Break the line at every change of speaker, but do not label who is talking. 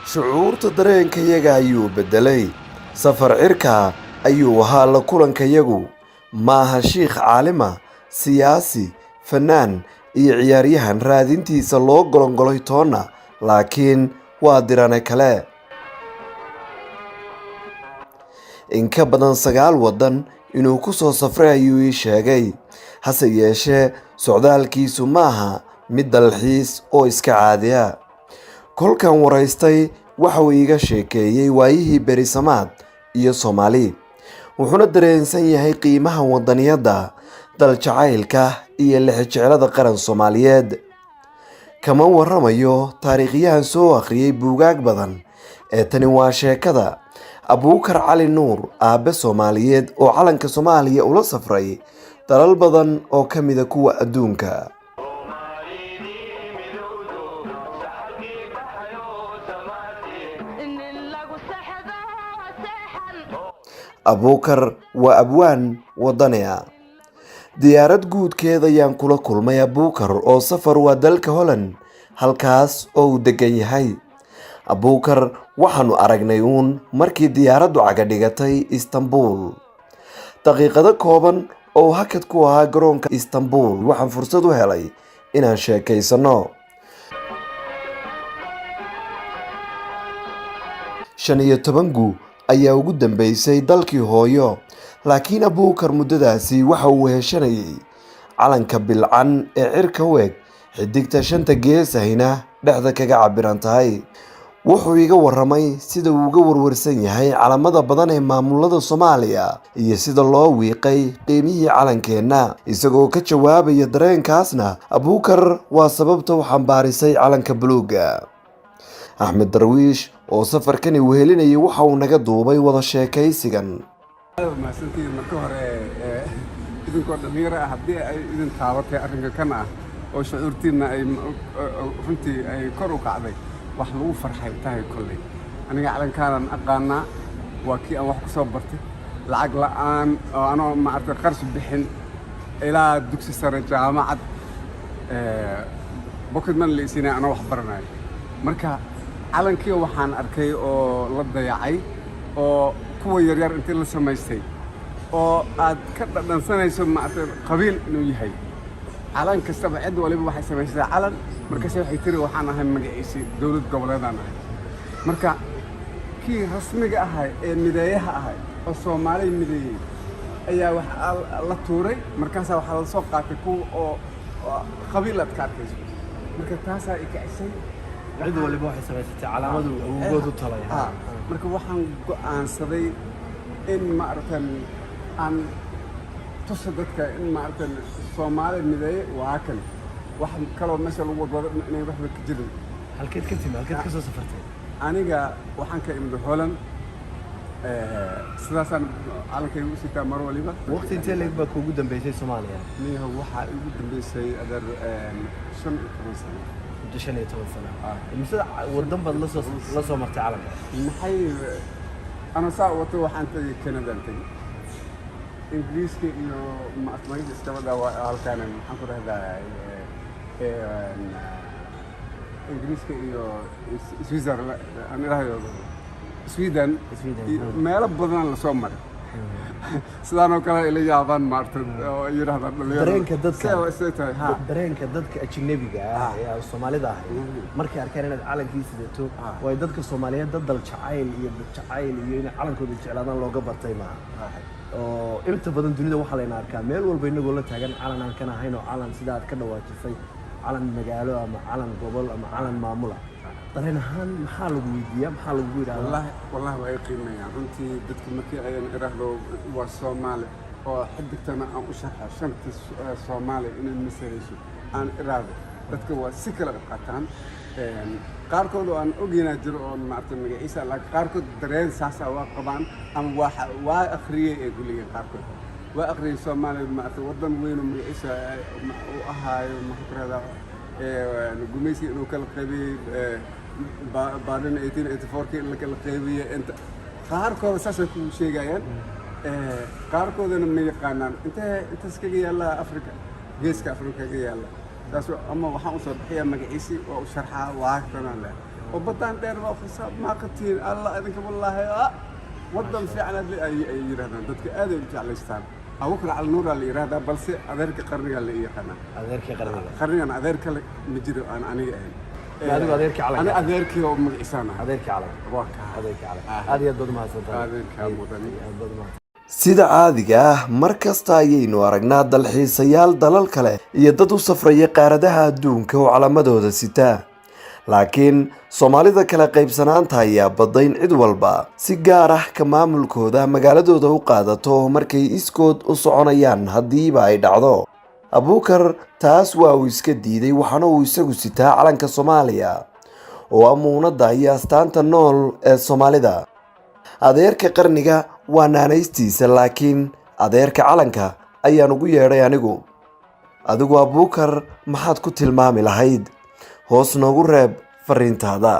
shucuurta dareenkayaga ayuu beddelay. Safar cirka ayuu ahaa la kulankayagu. Maaha shiikh caalima, siyaasi, fanaan iyo ciyaaryahan raadintiisa loo golongolay toonna, laakiin waa dirane kale. In ka badan 9 waddan inuu ku soo safray ayuu ii sheegay. Hase yeeshee socdaalkiisu maaha mid dalxiis oo iska caadi ah. Kolkan waraystay waxa uu iiga sheekeeyey waayihii berisamaad iyo Soomaali, wuxuuna dareensan yahay qiimaha wadaniyadda, dal jacaylka iyo lixjeclada qaran Soomaaliyeed. Kama waramayo taariikhyahan soo akhriyay buugaag badan, ee tani waa sheekada Abuukar Cali Nuur, aabe Soomaaliyeed oo calanka Soomaaliya ula safray dalal badan oo ka mid ah kuwa adduunka. Abuukar waa abwaan wadani ah. Diyaarad guudkeeda ayaan kula kulmay Abuukar oo safar waa dalka Holland, halkaas oo uu degan yahay. Abuukar waxaanu aragnay markii diyaaraddu caga dhigatay Istanbul. Daqiiqado kooban oo hakad ku ahaa garoonka Istanbul, waxaan fursad u helay inaan sheekaysano. 15 gu ayaa ugu dambeysay dalkii hooyo, laakiin Abuukar muddadaasi waxa uu heshanayay calanka bilcan ee cirka u eg, xidigta 5 gees ahina dhexda kaga cabiran tahay. Wuxuu iga waramay sida uu uga warwarsan yahay calamada badan ee maamulada Soomaaliya iyo sida loo wiiqay qiimihii calankeena. Isagoo ka jawaabaya dareenkaasna, Abuukar waa sababta u xambaarisay calanka buluuga. Axmed Darwiish oo safarkani wehelinayay waxa uu naga duubay wada sheekaysigan.
maasantii marka hore idinkoo dhalinyaro ah haddii ay idin taabatay arrinka kan ah oo shucuurtiina ay runtii ay kor u kacday, wax lagu farxay tahay kolley. Aniga calankaanan aqaanaa, waa kii aan wax ku soo bartay lacag la'aan oo anoo maartay qarsh bixin ilaa dugsi sare jaamacad pocket money la isiinay anoo wax baranayo. Marka calankii waxaan arkay oo la dayacay oo kuwa yaryar intii la samaystay oo aad ka dhadhansanayso maartay qabiil inuu yahay. calan kastaba cid waliba waxay samaysay calan, markaas waxay tiri waxaan ahay magaciisi dawlad goboleedaan ahay. Marka kii rasmiga ahay ee mideeyaha ahay oo Soomaali mideeyay ayaa wax la tuuray, markaas waxa la soo qaatay kuwa oo qabiilad ka arkayso. marka taas ay ka cisay
cid waliba waxay samaysay calaamadu awgood u talay.
marka waxaan go'aansaday in maartan aan تصدقك إن ما أعرف الصومالي مذي وعاكل واحد كلو مثلا وضع إنه يروح بالكجل.
هل كنت كسر سفرتين؟
أنا جا وحن كإمد هولن سلاسة على كي وسيت مرة ليبا.
وقت أنت اللي بقى وجودا بيسي صوماليا.
ليه هو واحد وجودا بيسي أدر شن 8 سنة.
شن 8 سنة. المثل والدم باللص مرت عالم.
محي أنا ساعة وتو وحن تجي كندا تجي. إنجليزي إنه ما أسمعي استمد على كان محنكر هذا إنجليزي إنه سويسر أنا رايح سويدن ما يلبضنا للسومر سلانو كلا إلى يابان مارتن يرهب
درينك dadka ajnabiga ah ee Soomaalida ah markay arkeen calan kiisidato way dadka Soomaaliyeed dad jacayl iyo in calankooda jeclaadaan looga bartay ma oo inta badan dunida waxa la arkaa meel walba inagoo la taagan calan aan kana hayno calan sida aad ka dhawaajisay calan magaalo ama calan gobol ama calan maamul dareen ahaan maxaa lagu weydiiyaa maxaa lagu yiraahdaa
wallahi way qiimeeyaan runtii dadka markii ay iraahdo waa Soomaali oo xiddigtana aan u sharaxay shanta Soomaali inay misalayso aan iraahdo dadka waa si kala qaataan qaarkood aan ogeynaa jiro oo maartay magaciisa la qaarkood dareen saasa waa qabaan ama waa akhriyay ee guliga qaarkood waa akhriyay Soomaali maartay wadan weyn oo magaciisa u ahaayo maxkarada gumeysi inuu kala qaybiyay baadin 1884 in la kala qaybiyay inta qaarkood saas ay ku sheegayaan qaarkoodna ma yaqaanaan inta iskaga yaala Afrika geeska Afrika ga yaala taas ama waxaan u soo bixiyaa magaciisi oo u sharxaa waa tanaan leh وبدان دير وخصاب ما قتين الله إذنك والله وضم في على أي يرهدان دتك آدم جعلستان أوكل على النور اللي يرهدا بلس أذرك قرني اللي يخنا قرني أنا أذرك مجد أنا
هذا أذرك على
أنا أذرك يوم الإنسان
أذرك على
واقع
أذرك على هذه الضد ما صدق
أذرك مدني
sida caadiga ah mar kasta ayaynu aragnaa dalxiisayaal dalal kale iyo dad u safraya qaaradaha adduunka oo calamadooda sita laakiin Soomaalida kala qaybsanaanta ayaa badayn cid walba si gaar ah ka maamulkooda magaaladooda u qaadato markay iskood u soconayaan hadiiba ay dhacdo Abuukar taas waa uu iska diiday waxaana uu isagu sitaa calanka Soomaaliya oo amuunada iyo astaanta nool ee Soomaalida adeerka qarniga waa naanaystiisa laakiin adeerka calanka ayaan ugu yeedhay adigu Abuukar maxaad ku tilmaami lahayd hoos noogu reeb fariintaada